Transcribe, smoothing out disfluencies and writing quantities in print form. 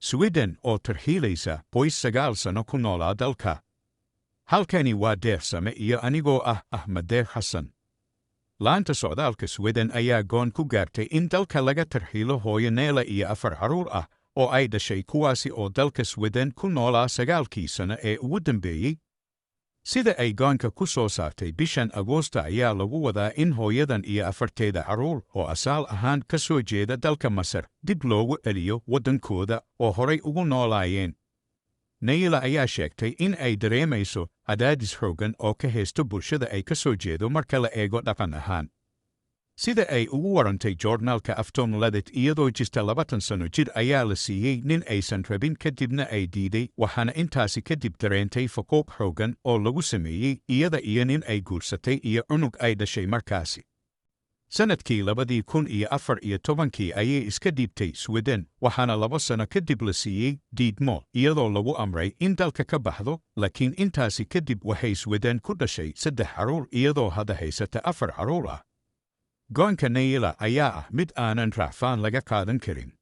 Sweden oo Tarxiileysa Qoys Sagaal Sano ku noolaa dalka. Halkani waa deersame iyo anigoo Ahmed Xasan. Laanta socdaalka Sweden ayaa go'aan ku gaartay in dalka laga tarxiilo hooyo Neela iyo 4 carruur ah oo ay dhashay kuwaasi oo dalka Sweden ku noolaa 9kii sano ee ugu dambeeyey. Sida ay go'aanka ku soo saartay bishan Agoosta ayaa lagu wadaa in hooyadan iyo 4teeda carruur oo asaal ahaan ka soo jeeda dalka Masar dib loogu celiyo waddankooda oo horay ugu noolaayeen. Neela ayaa sheegtay in ay dareemayso cadaadis xooggan oo ka haysta bulshada ay ka soo jeedo marka la eego dhaqan ahaan. Sida ay ugu warantay joornaalka Aftonbladet iyadoo jirta 20 sano jir ayaa la siiyey nin aysan rabin kadibna ay diiday waxaana intaasi kadib dareentay faquuq xooggan oo lagu sameeyey iyada iyo nin ay guursatay iyo cunug ay dhashay markaasi. Sanadkii 2014 ayay iska dhiibtay Sweden waxaana 2 sano kadib la siiyey diidmo iyadoo lagu amray in dalka ka baxdo, laakiin intaasi kadib waxay Sweden ku dhashay 3 carruur iyadoo hadda haysata 4 carruur ah. Go'aanka Neela ayaa mid aanan raacfaan laga qaadan karin.